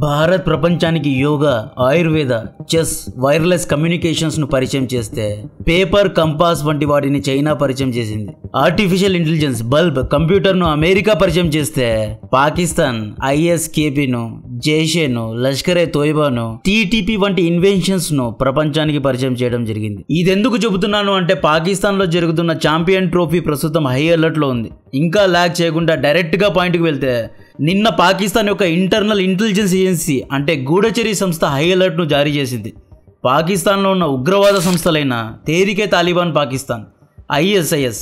భారత్ ప్రపంచానికి yoga, Ayurveda, chess, wireless communications ను పరిచయం చేస్తే పేపర్, కంపాస్ వంటి వాటిని చైనా పరిచయం చేసింది. ఆర్టిఫిషియల్ ఇంటెలిజెన్స్, బల్బ్, కంప్యూటర్ ను అమెరికా పరిచయం చేస్తే పాకిస్తాన్ ISKPను, జైషేను, లష్కరే తోయిబాను, TTP వంటి ఇన్వెన్షన్స్ ను ప్రపంచానికి పరిచయం చేయడం జరిగింది. ఇదెందుకు చెబుతున్నాను అంటే పాకిస్తాన్ లో జరుగుతున్న ఛాంపియన్ ట్రోఫీ ప్రస్తుతం హై అలర్ట్ లో ఉంది. ఇంకా లాగ్ చేయకుండా డైరెక్ట్ గా పాయింట్ కి వెళ్తే నిన్న పాకిస్తాన్ యొక్క ఇంటర్నల్ ఇంటెలిజెన్స్ ఏజెన్సీ అంటే గూఢచర్య సంస్థ హై అలర్ట్ను జారీ చేసింది. పాకిస్తాన్లో ఉన్న ఉగ్రవాద సంస్థలైన Tehreek-e Taliban Pakistan, ISIS,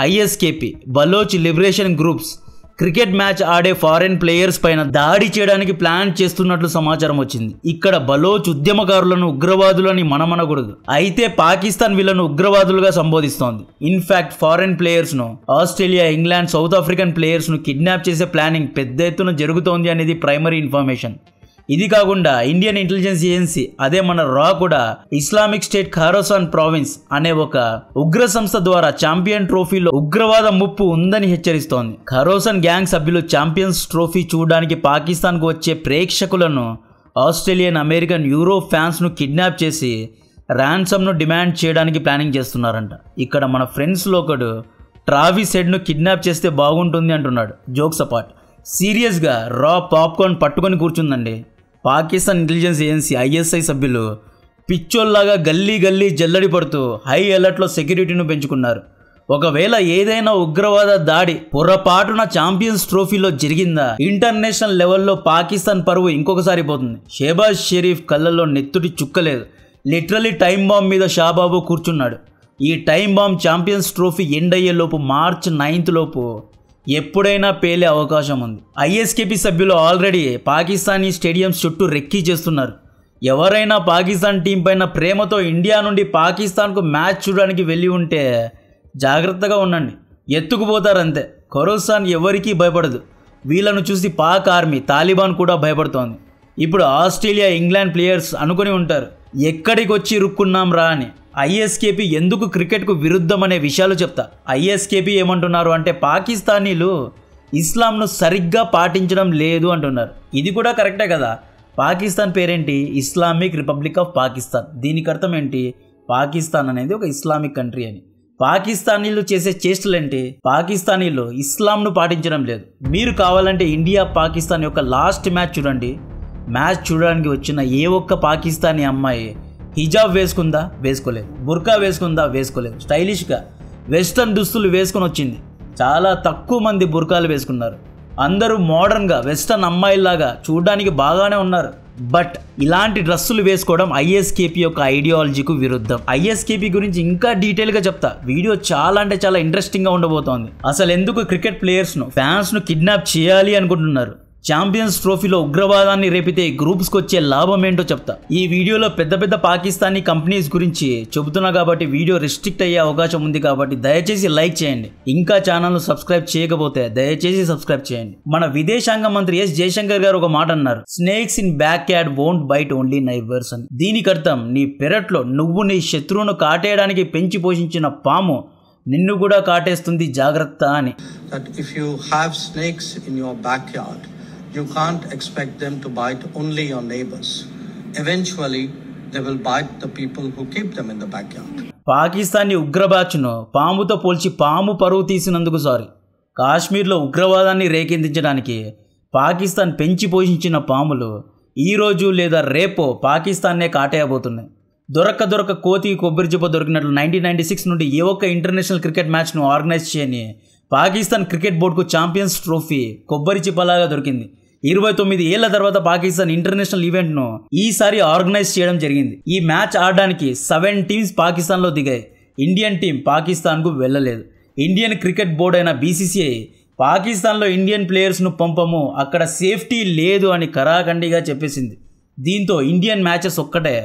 ISKP, Baloch liberation groups cricket match ఆడే ఫారెన్ ప్లేయర్స్ పైన దాడి చేయడానికి ప్లాన్ చేస్తున్నట్లు సమాచారం వచ్చింది. ఇక్కడ బలోచ్ ఉద్యమకారులను ఉగ్రవాదులని మనమనకూడదు, అయితే పాకిస్తాన్ వీళ్ళను ఉగ్రవాదులుగా సంబోధిస్తోంది. ఇన్ఫాక్ట్ ఫారెన్ ప్లేయర్స్ ను, Australia, England, south African players ను కిడ్నాప్ చేసే ప్లానింగ్ పెద్ద ఎత్తున జరుగుతోంది అనేది ప్రైమరీ ఇన్ఫర్మేషన్. ఇది కాకుండా ఇండియన్ ఇంటెలిజెన్స్ ఏజెన్సీ అదే మన రా కూడా ఇస్లామిక్ స్టేట్ ఖారాసాన్ ప్రావిన్స్ అనే ఒక ఉగ్ర సంస్థ ద్వారా ఛాంపియన్ ట్రోఫీలో ఉగ్రవాద ముప్పు ఉందని హెచ్చరిస్తోంది. ఖారాసాన్ గ్యాంగ్ సభ్యులు ఛాంపియన్స్ ట్రోఫీ చూడడానికి పాకిస్తాన్ కు వచ్చే ప్రేక్షకులను ఆస్ట్రేలియన్, అమెరికన్, యూరోప్ ఫ్యాన్స్ ను కిడ్నాప్ చేసి ర్యాన్సమ్ ను డిమాండ్ చేయడానికి ప్లానింగ్ చేస్తున్నారంట. ఇక్కడ మన ఫ్రెండ్స్ లో ఒకడు ట్రావిస్ హెడ్ ను కిడ్నాప్ చేస్తే బాగుంటుంది అంటున్నాడు. జోక్స్ అపార్ట్, సీరియస్ గా రా పాప్కార్న్ పట్టుకొని కూర్చుందండి. పాకిస్తాన్ ఇంటెలిజెన్స్ ఏజెన్సీ ISI సభ్యులు పిచ్చోల్లాగా గల్లీ గల్లీ జల్లడి పడుతూ హై అలర్ట్లో సెక్యూరిటీను పెంచుకున్నారు. ఒకవేళ ఏదైనా ఉగ్రవాద దాడి పొరపాటున ఛాంపియన్స్ ట్రోఫీలో జరిగిందా, ఇంటర్నేషనల్ లెవెల్లో పాకిస్తాన్ పరువు ఇంకొకసారి పోతుంది. షెహబాజ్ షరీఫ్ కళ్ళల్లో నెత్తుటి చుక్కలేదు. లిటరలీ టైం బాంబ్ మీద షాబాబు కూర్చున్నాడు. ఈ time bomb Champions Trophy end అయ్యేలోపు March 9th లోపు ఎప్పుడైనా పేలే అవకాశం ఉంది. ISKP సభ్యులు ఆల్రెడీ పాకిస్తానీ స్టేడియంస్ చుట్టూ రెక్కీ చేస్తున్నారు. ఎవరైనా పాకిస్తాన్ టీం పైన ప్రేమతో ఇండియా నుండి పాకిస్తాన్కు మ్యాచ్ చూడడానికి వెళ్ళి ఉంటే జాగ్రత్తగా ఉండండి, ఎత్తుకుపోతారంతే. ఖొరాసాన్ ఎవరికీ భయపడదు. వీళ్ళను చూసి పాక్ ఆర్మీ, తాలిబాన్ కూడా భయపడుతోంది. ఇప్పుడు ఆస్ట్రేలియా, ఇంగ్లాండ్ ప్లేయర్స్ అనుకుని ఉంటారు ఎక్కడికి వచ్చి ఇరుక్కున్నాం రా అని. ISKP ఎందుకు క్రికెట్కు విరుద్ధం అనే విషయాలు చెప్తా. ISKP ఏమంటున్నారు అంటే పాకిస్తానీలు ఇస్లాంను సరిగ్గా పాటించడం లేదు అంటున్నారు. ఇది కూడా కరెక్టే కదా. పాకిస్తాన్ పేరేంటి? Islamic republic of Pakistan. దీనికి అర్థం ఏంటి? పాకిస్తాన్ అనేది ఒక ఇస్లామిక్ కంట్రీ అని. పాకిస్తానీలు చేసే చేష్టలేంటి? పాకిస్తానీలు ఇస్లాంను పాటించడం లేదు. మీరు కావాలంటే ఇండియా పాకిస్తాన్ యొక్క లాస్ట్ మ్యాచ్ చూడండి. మ్యాచ్ చూడడానికి వచ్చిన ఏ ఒక్క పాకిస్తానీ అమ్మాయి హిజాబ్ వేసుకుందా? వేసుకోలేదు. బుర్కా వేసుకుందా? వేసుకోలేదు. స్టైలిష్గా వెస్టర్న్ దుస్తులు వేసుకొని వచ్చింది. చాలా తక్కువ మంది బుర్కాలు వేసుకున్నారు. అందరూ మోడర్న్గా వెస్టర్న్ అమ్మాయిలాగా చూడడానికి బాగానే ఉన్నారు. బట్ ఇలాంటి డ్రెస్సులు వేసుకోవడం ISKP యొక్క ఐడియాలజీకు విరుద్ధం. ISKP గురించి ఇంకా డీటెయిల్గా చెప్తా. వీడియో చాలా అంటే చాలా ఇంట్రెస్టింగ్గా ఉండబోతోంది. అసలు ఎందుకు క్రికెట్ ప్లేయర్స్ను, ఫ్యాన్స్ను కిడ్నాప్ చేయాలి అనుకుంటున్నారు? ఛాంపియన్స్ ట్రోఫీలో ఉగ్రవాదాన్ని రేపితే గ్రూప్స్కి వచ్చే లాభం ఏంటో చెప్తా. ఈ వీడియోలో పెద్ద పెద్ద పాకిస్తానీ కంపెనీస్ గురించి చెబుతున్నా కాబట్టి వీడియో రిస్ట్రిక్ట్ అయ్యే అవకాశం ఉంది కాబట్టి దయచేసి లైక్ చేయండి. ఇంకా ఛానల్ను సబ్స్క్రైబ్ చేయకపోతే దయచేసి సబ్స్క్రైబ్ చేయండి. మన విదేశాంగ మంత్రి S. జయశంకర్ గారు ఒక మాట అన్నారు, snakes in backyard won't bite only neighbours అని. దీనికి అర్థం నీ పెరట్లో నువ్వు నీ శత్రువును కాటేయడానికి పెంచి పోషించిన పాము నిన్ను కూడా కాటేస్తుంది, జాగ్రత్త అని. If you have snakes in your backyard, you can't expect them to bite only your neighbors. Eventually, they will bite the people who keep them in the backyard. Pakistani ఉగ్ర బ్యాచ్ను పాముతో పోల్చి పాము పరువు తీసినందుకు సారీ. కాశ్మీర్లో ఉగ్రవాదాన్ని రేకెత్తించడానికి పాకిస్తాన్ పెంచి పోషించిన పాములు ఈరోజు లేదా రేపో పాకిస్తాన్నే కాటేయబోతున్నాయి. దొరక్క కోతి కొబ్బరి చిప్ప దొరికినట్లు 1996 నుండి ఏ ఒక్క ఇంటర్నేషనల్ క్రికెట్ మ్యాచ్ను ఆర్గనైజ్ చేయని పాకిస్తాన్ క్రికెట్ బోర్డుకు ఛాంపియన్స్ ట్రోఫీ కొబ్బరి చిప్పలాగా దొరికింది. 29 ఏళ్ల తర్వాత పాకిస్తాన్ ఇంటర్నేషనల్ ఈవెంట్ను ఈసారి ఆర్గనైజ్ చేయడం జరిగింది. ఈ మ్యాచ్ ఆడడానికి 7 టీమ్స్ పాకిస్తాన్లో దిగాయి. ఇండియన్ టీం పాకిస్తాన్కు వెళ్ళలేదు. ఇండియన్ క్రికెట్ బోర్డు అయిన BCCI పాకిస్తాన్లో ఇండియన్ ప్లేయర్స్ను పంపము, అక్కడ సేఫ్టీ లేదు అని కరాఖండిగా చెప్పేసింది. దీంతో ఇండియన్ మ్యాచెస్ ఒక్కటే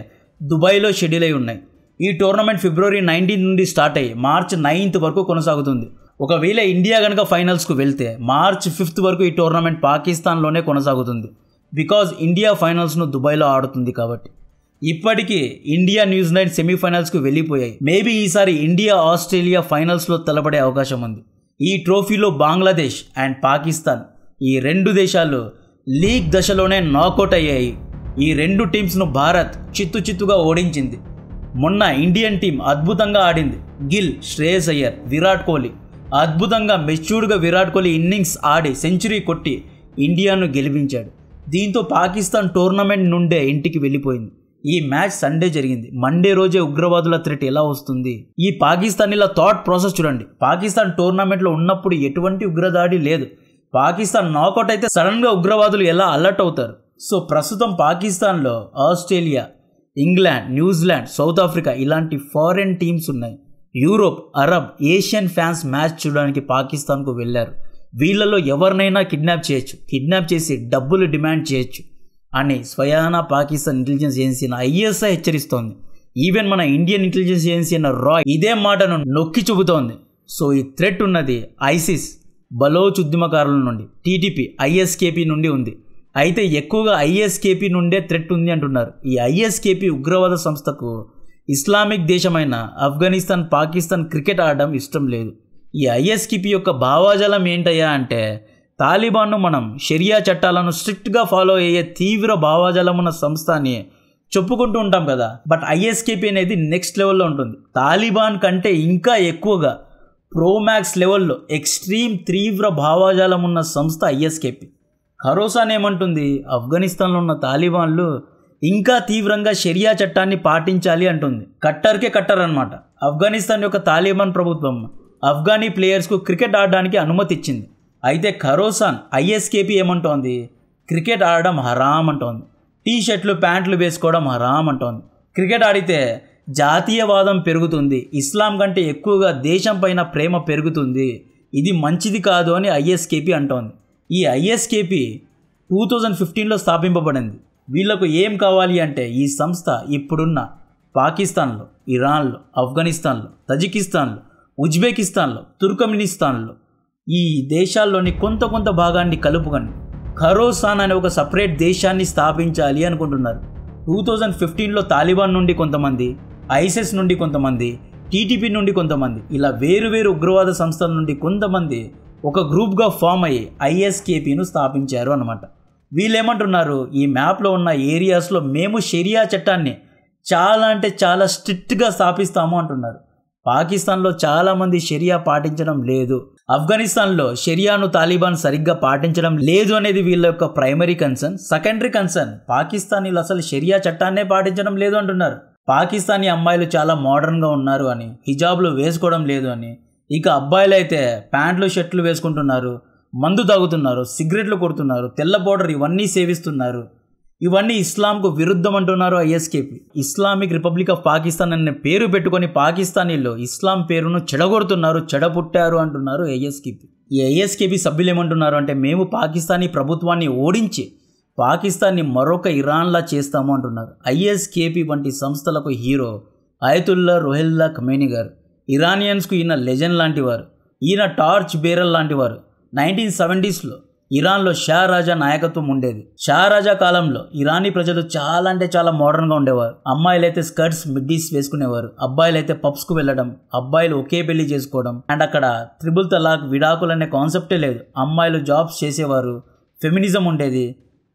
దుబాయ్లో షెడ్యూల్ అయి ఉన్నాయి. ఈ టోర్నమెంట్ February 19 నుండి స్టార్ట్ అయ్యి March 9th వరకు కొనసాగుతుంది. ఒకవేళ ఇండియా కనుక ఫైనల్స్కు వెళ్తే March 5th వరకు ఈ టోర్నమెంట్ పాకిస్తాన్లోనే కొనసాగుతుంది. బికాజ్ ఇండియా ఫైనల్స్ను దుబాయ్లో ఆడుతుంది కాబట్టి. ఇప్పటికీ ఇండియా, న్యూజిలాండ్ సెమీఫైనల్స్కు వెళ్ళిపోయాయి. మేబీ ఈసారి ఇండియా, ఆస్ట్రేలియా ఫైనల్స్లో తలపడే అవకాశం ఉంది. ఈ ట్రోఫీలో బంగ్లాదేశ్ అండ్ పాకిస్తాన్ ఈ రెండు దేశాలు లీగ్ దశలోనే నాకౌట్ అయ్యాయి. ఈ 2 టీమ్స్ను భారత్ చిత్తుగా ఓడించింది. మొన్న ఇండియన్ టీం అద్భుతంగా ఆడింది. గిల్, శ్రేయస్ అయ్యర్, విరాట్ కోహ్లీ అద్భుతంగా మెచ్యూర్డ్గా విరాట్ కోహ్లీ ఇన్నింగ్స్ ఆడి సెంచరీ కొట్టి ఇండియాను గెలిపించాడు. దీంతో పాకిస్తాన్ టోర్నమెంట్ నుండే ఇంటికి వెళ్ళిపోయింది. ఈ మ్యాచ్ సండే జరిగింది. మండే రోజే ఉగ్రవాదుల థ్రెట్ ఎలా వస్తుంది? ఈ పాకిస్తానీల థాట్ ప్రాసెస్ చూడండి. పాకిస్తాన్ టోర్నమెంట్లో ఉన్నప్పుడు ఎటువంటి ఉగ్రదాడి లేదు. పాకిస్తాన్ నాకౌట్ అయితే సడన్గా ఉగ్రవాదులు ఎలా అలర్ట్ అవుతారు? సో ప్రస్తుతం పాకిస్తాన్లో Australia, England, New Zealand, south Africa ఇలాంటి ఫారెన్ టీమ్స్ ఉన్నాయి. Europe, Arab, Asian fans match చూడడానికి పాకిస్తాన్కు వెళ్ళారు. వీళ్ళలో ఎవరినైనా కిడ్నాప్ చేయొచ్చు, కిడ్నాప్ చేసి డబ్బులు డిమాండ్ చేయొచ్చు అని స్వయాన పాకిస్తాన్ ఇంటెలిజెన్స్ ఏజెన్సీ అయిన ISI హెచ్చరిస్తోంది. ఈవెన్ మన ఇండియన్ ఇంటెలిజెన్స్ ఏజెన్సీ అయిన RAI ఇదే మాటను నొక్కి చెబుతోంది. సో ఈ థ్రెట్ ఉన్నది ఐసిస్, బలోచ్ ఉద్యమకారుల నుండి, TTP, ISKP నుండి ఉంది. అయితే ఎక్కువగా ISKP నుండే థ్రెట్ ఉంది అంటున్నారు. ఈ ISKP ఉగ్రవాద సంస్థకు ఇస్లామిక్ దేశమైన ఆఫ్ఘనిస్తాన్, పాకిస్తాన్ క్రికెట్ ఆడడం ఇష్టం లేదు. ఈ ISKP యొక్క భావాజాలం ఏంటయ్యా అంటే తాలిబాన్ను మనం షరియా చట్టాలను స్ట్రిక్ట్గా ఫాలో అయ్యే తీవ్ర భావాజాలం ఉన్న సంస్థ అని చెప్పుకుంటూ ఉంటాం కదా. బట్ ISKP అనేది నెక్స్ట్ లెవెల్లో ఉంటుంది. తాలిబాన్ కంటే ఇంకా ఎక్కువగా ప్రోమాక్స్ లెవెల్లో ఎక్స్ట్రీమ్ తీవ్ర భావాజాలం ఉన్న సంస్థ ISKP. ఖరోసాన్ ఏమంటుంది? ఆఫ్ఘనిస్తాన్లో ఉన్న తాలిబాన్లు ఇంకా తీవ్రంగా షరియా చట్టాన్ని పాటించాలి అంటుంది. కట్టర్కే కట్టర్ అనమాట. ఆఫ్ఘనిస్తాన్ యొక్క తాలిబాన్ ప్రభుత్వం ఆఫ్ఘనీ ప్లేయర్స్కు క్రికెట్ ఆడడానికి అనుమతి ఇచ్చింది. అయితే ఖరోసాన్ ISKP ఏమంటోంది? క్రికెట్ ఆడడం హరాం అంటోంది. టీషర్ట్లు, ప్యాంట్లు వేసుకోవడం హరాం అంటోంది. క్రికెట్ ఆడితే జాతీయవాదం పెరుగుతుంది, ఇస్లాం కంటే ఎక్కువగా దేశం పైన ప్రేమ పెరుగుతుంది, ఇది మంచిది కాదు అని ISKP అంటోంది. ఈ ISKP 2015లో స్థాపింపబడింది. వీళ్లకు ఏం కావాలి అంటే ఈ సంస్థ ఇప్పుడున్న పాకిస్తాన్లో, ఇరాన్లో, ఆఫ్ఘనిస్తాన్లో, తజికిస్తాన్లో, ఉజ్బెకిస్తాన్లో, తుర్కమినిస్తాన్లో ఈ దేశాల్లోని కొంత భాగాన్ని కలుపుకొని ఖరోసాన్ అనే ఒక సపరేట్ దేశాన్ని స్థాపించాలి అనుకుంటున్నారు. 2015లో తాలిబాన్ నుండి కొంతమంది, ISIS నుండి కొంతమంది, TTP నుండి కొంతమంది, ఇలా వేరువేరు ఉగ్రవాద సంస్థల నుండి కొంతమంది ఒక గ్రూప్గా ఫామ్ అయ్యి ISKPను స్థాపించారు అన్నమాట. వీళ్ళేమంటున్నారు? ఈ మ్యాప్లో ఉన్న ఏరియాస్లో మేము షరియా చట్టాన్ని చాలా అంటే చాలా స్ట్రిక్ట్గా స్థాపిస్తాము అంటున్నారు. పాకిస్తాన్లో చాలామంది షరియా పాటించడం లేదు. ఆఫ్ఘనిస్తాన్లో షరియాను తాలిబాన్ సరిగ్గా పాటించడం లేదు అనేది వీళ్ళ యొక్క ప్రైమరీ కన్సర్న్. సెకండరీ కన్సర్న్ పాకిస్తానీలు అసలు షరియా చట్టాన్నే పాటించడం లేదు అంటున్నారు. పాకిస్తానీ అమ్మాయిలు చాలా మోడర్న్గా ఉన్నారు అని, హిజాబ్లు వేసుకోవడం లేదు అని. ఇక అబ్బాయిలు అయితే ప్యాంట్లు, షర్ట్లు వేసుకుంటున్నారు, మందు తాగుతున్నారు, సిగరెట్లు కొడుతున్నారు, తెల్ల పౌడర్ ఇవన్నీ సేవిస్తున్నారు. ఇవన్నీ ఇస్లాంకు విరుద్ధం అంటున్నారు ISKP. Islamic republic of Pakistan అనే పేరు పెట్టుకొని పాకిస్తానీలో ఇస్లాం పేరును చెడగొడుతున్నారు, చెడపుట్టారు అంటున్నారు ISKP. ఈ ISKP సభ్యులు ఏమంటున్నారు అంటే మేము పాకిస్తానీ ప్రభుత్వాన్ని ఓడించి పాకిస్తాన్ని మరొక ఇరాన్లా చేస్తాము అంటున్నారు. ISKP వంటి సంస్థలకు హీరో అయతుల్లా రొహిల్లా ఖమేనీ గారు. ఇరానియన్స్కు ఈయన లెజెండ్ లాంటివారు. ఈయన టార్చ్ బేరర్ లాంటివారు. 1970sలో ఇరాన్లో షా రాజా నాయకత్వం ఉండేది. షా రాజా కాలంలో ఇరానీ ప్రజలు చాలా అంటే చాలా మోడర్న్గా ఉండేవారు. అమ్మాయిలైతే స్కర్ట్స్, మిడ్డీస్ వేసుకునేవారు. అబ్బాయిలైతే పబ్స్కు వెళ్ళడం, అబ్బాయిలు ఒకే పెళ్లి చేసుకోవడం, అండ్ అక్కడ త్రిబుల్ తలాక్, విడాకులు అనే కాన్సెప్టే లేదు. అమ్మాయిలు జాబ్స్ చేసేవారు, ఫెమినిజం ఉండేది,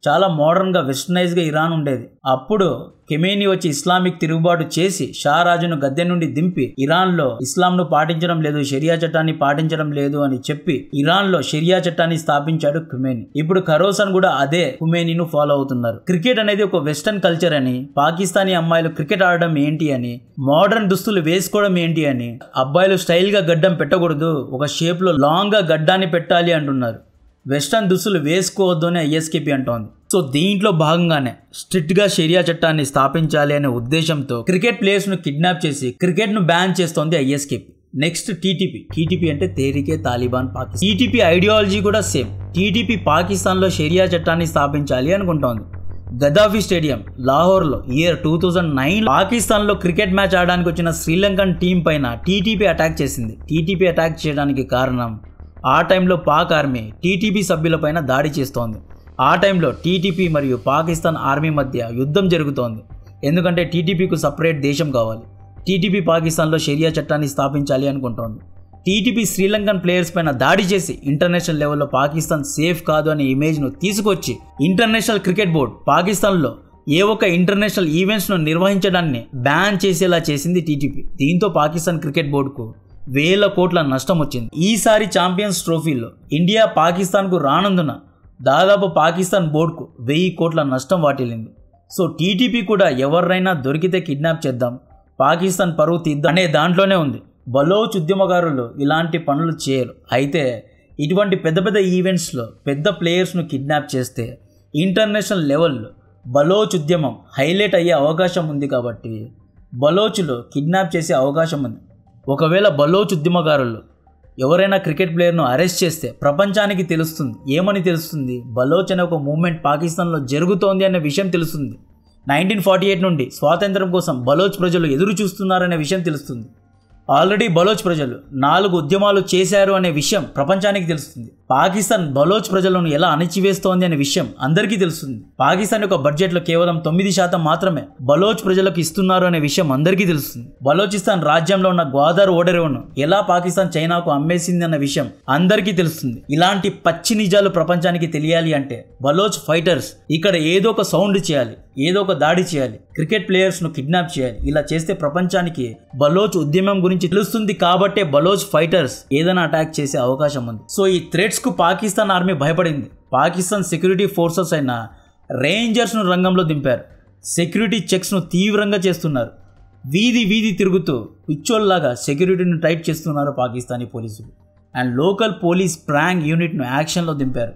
చాలా మోడర్న్గా వెస్టర్నైజ్గా ఇరాన్ ఉండేది. అప్పుడు ఖమేనీ వచ్చి ఇస్లామిక్ తిరుగుబాటు చేసి షా రాజును గద్దె నుండి దింపి ఇరాన్లో ఇస్లాంను పాటించడం లేదు, షరియా చట్టాన్ని పాటించడం లేదు అని చెప్పి ఇరాన్లో షరియా చట్టాన్ని స్థాపించాడు ఖమేనీ. ఇప్పుడు ఖరోసాన్ కూడా అదే ఖమేనీను ఫాలో అవుతున్నారు. క్రికెట్ అనేది ఒక వెస్టర్న్ కల్చర్ అని, పాకిస్తానీ అమ్మాయిలు క్రికెట్ ఆడడం ఏంటి అని, మోడర్న్ దుస్తులు వేసుకోవడం ఏంటి అని, అబ్బాయిలు స్టైల్గా గడ్డం పెట్టకూడదు, ఒక షేప్లో లాంగ్గా గడ్డాన్ని పెట్టాలి అంటున్నారు. వెస్టర్న్ దుస్తులు వేసుకోవద్దు అని ISKP అంటోంది. సో దీంట్లో భాగంగానే స్ట్రిక్ట్గా షరియా చట్టాన్ని స్థాపించాలి అనే ఉద్దేశంతో క్రికెట్ ప్లేయర్స్ను కిడ్నాప్ చేసి క్రికెట్ను బ్యాన్ చేస్తోంది ISKP. నెక్స్ట్ TTP అంటే తేరికే తాలిబాన్ పాకిస్తాన్. TTP ఐడియాలజీ కూడా సేమ్. TTP పాకిస్తాన్లో షరియా చట్టాన్ని స్థాపించాలి అనుకుంటోంది. గదాఫీ స్టేడియం లాహోర్లో ఇయర్ 2009 పాకిస్తాన్లో క్రికెట్ మ్యాచ్ ఆడడానికి వచ్చిన శ్రీలంకన్ టీం పైన TTP అటాక్ చేసింది. TTP అటాక్ చేయడానికి కారణం ఆ టైంలో పాక్ ఆర్మీ TTP సభ్యులపైన దాడి చేస్తోంది. ఆ టైంలో TTP మరియు పాకిస్తాన్ ఆర్మీ మధ్య యుద్ధం జరుగుతోంది. ఎందుకంటే TTPకు సపరేట్ దేశం కావాలి. TTP పాకిస్తాన్లో షరియా చట్టాన్ని స్థాపించాలి అనుకుంటోంది. టీటీపీ శ్రీలంకన్ ప్లేయర్స్ పైన దాడి చేసి ఇంటర్నేషనల్ లెవెల్లో పాకిస్తాన్ సేఫ్ కాదు అనే ఇమేజ్ను తీసుకొచ్చి ఇంటర్నేషనల్ క్రికెట్ బోర్డు పాకిస్తాన్లో ఏ ఒక్క ఇంటర్నేషనల్ ఈవెంట్స్ను నిర్వహించడాన్ని బ్యాన్ చేసేలా చేసింది టీటీపీ. దీంతో పాకిస్తాన్ క్రికెట్ బోర్డుకు వేల కోట్ల నష్టం వచ్చింది. ఈసారి ఛాంపియన్స్ ట్రోఫీలో ఇండియా పాకిస్తాన్కు రానందున దాదాపు పాకిస్తాన్ బోర్డుకు 1000 కోట్ల నష్టం వాటిల్లింది. సో టీటీపీ కూడా ఎవరైనా దొరికితే కిడ్నాప్ చేద్దాం, పాకిస్తాన్ పరువు తీద్దాం అనే దాంట్లోనే ఉంది. బలోచ్ ఉద్యమకారులు ఇలాంటి పనులు చేయరు. అయితే ఇటువంటి పెద్ద పెద్ద ఈవెంట్స్లో పెద్ద ప్లేయర్స్ను కిడ్నాప్ చేస్తే ఇంటర్నేషనల్ లెవెల్లో బలోచ్ ఉద్యమం హైలైట్ అయ్యే అవకాశం ఉంది. కాబట్టి బలోచ్లో కిడ్నాప్ చేసే అవకాశం ఉంది. ఒకవేళ బలోచ్ ఉద్యమకారులు ఎవరైనా క్రికెట్ ప్లేయర్ను అరెస్ట్ చేస్తే ప్రపంచానికి తెలుస్తుంది. ఏమని తెలుస్తుంది? బలోచ్ అనే ఒక మూవ్మెంట్ పాకిస్తాన్లో జరుగుతోంది అనే విషయం తెలుస్తుంది. 1948 నుండి స్వాతంత్రం కోసం బలోచ్ ప్రజలు ఎదురు చూస్తున్నారనే విషయం తెలుస్తుంది. ఆల్రెడీ బలోచ్ ప్రజలు 4 ఉద్యమాలు చేశారు అనే విషయం ప్రపంచానికి తెలుస్తుంది. పాకిస్తాన్ బలోచ్ ప్రజలను ఎలా అణిచివేస్తోంది అనే విషయం అందరికీ తెలుస్తుంది. పాకిస్తాన్ యొక్క బడ్జెట్లో కేవలం 9% మాత్రమే బలోచ్ ప్రజలకు ఇస్తున్నారు అనే విషయం అందరికీ తెలుస్తుంది. బలోచిస్తాన్ రాజ్యంలో ఉన్న గ్వాదర్ ఓడరేవును ఎలా పాకిస్తాన్ చైనాకు అమ్మేసింది అన్న విషయం అందరికీ తెలుస్తుంది. ఇలాంటి పచ్చి నిజాలు ప్రపంచానికి తెలియాలి అంటే బలోచ్ ఫైటర్స్ ఇక్కడ ఏదో ఒక సౌండ్ చేయాలి, ఏదో ఒక దాడి చేయాలి, క్రికెట్ ప్లేయర్స్ను కిడ్నాప్ చేయాలి. ఇలా చేస్తే ప్రపంచానికి బలోచ్ ఉద్యమం గురించి తెలుస్తుంది. కాబట్టే బలోచ్ ఫైటర్స్ ఏదైనా అటాక్ చేసే అవకాశం ఉంది. సో ఈ థ్రెట్స్ కు పాకిస్తాన్ ఆర్మీ భయపడింది. పాకిస్తాన్ సెక్యూరిటీ ఫోర్సెస్ అయిన రేంజర్స్ను రంగంలో దింపారు. సెక్యూరిటీ చెక్స్ను తీవ్రంగా చేస్తున్నారు. వీధి తిరుగుతూ పిచ్చోల్లాగా సెక్యూరిటీని టైట్ చేస్తున్నారు పాకిస్తానీ పోలీసులు. అండ్ లోకల్ పోలీస్ ప్రాంక్ యూనిట్ను యాక్షన్లో దింపారు.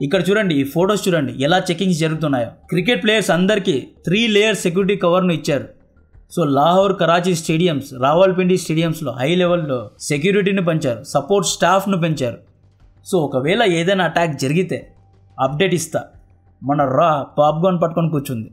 ఇక్కడ చూడండి, ఈ ఫొటోస్ చూడండి ఎలా చెకింగ్స్ జరుగుతున్నాయో. క్రికెట్ ప్లేయర్స్ అందరికీ 3 లేయర్ సెక్యూరిటీ కవర్ను ఇచ్చారు. సో లాహోర్, కరాచీ స్టేడియంస్, రావల్పిండి స్టేడియంస్లో హై లెవెల్లో సెక్యూరిటీని పెంచారు, సపోర్ట్ స్టాఫ్ను పెంచారు. సో ఒకవేళ ఏదైనా అటాక్ జరిగితే అప్డేట్ ఇస్తా. మన రా పాప్కార్న్ పట్టుకొని కూర్చుంది.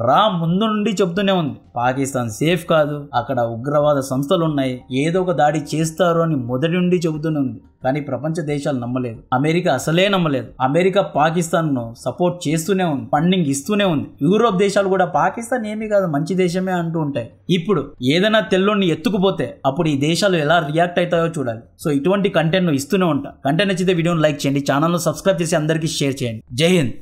రా ముందు నుండి చెప్తూనే ఉంది పాకిస్తాన్ సేఫ్ కాదు, అక్కడ ఉగ్రవాద సంస్థలు ఉన్నాయి, ఏదో ఒక దాడి చేస్తారు అని మొదటి నుండి చెబుతూనే ఉంది. కానీ ప్రపంచ దేశాలు నమ్మలేదు. అమెరికా అసలే నమ్మలేదు. అమెరికా పాకిస్తాన్ను సపోర్ట్ చేస్తూనే ఉంది, ఫండింగ్ ఇస్తూనే ఉంది. యూరోప్ దేశాలు కూడా పాకిస్తాన్ ఏమీ కాదు మంచి దేశమే అంటూ ఉంటాయి. ఇప్పుడు ఏదైనా తెల్లోని ఎత్తుకుపోతే అప్పుడు ఈ దేశాలు ఎలా రియాక్ట్ అవుతాయో చూడాలి. సో ఇటువంటి కంటెంట్ను ఇస్తూనే ఉంటా. కంటెంట్ నచ్చితే వీడియోని లైక్ చేయండి, ఛానల్ను సబ్స్క్రైబ్ చేసి అందరికీ షేర్ చేయండి. జై హింద్.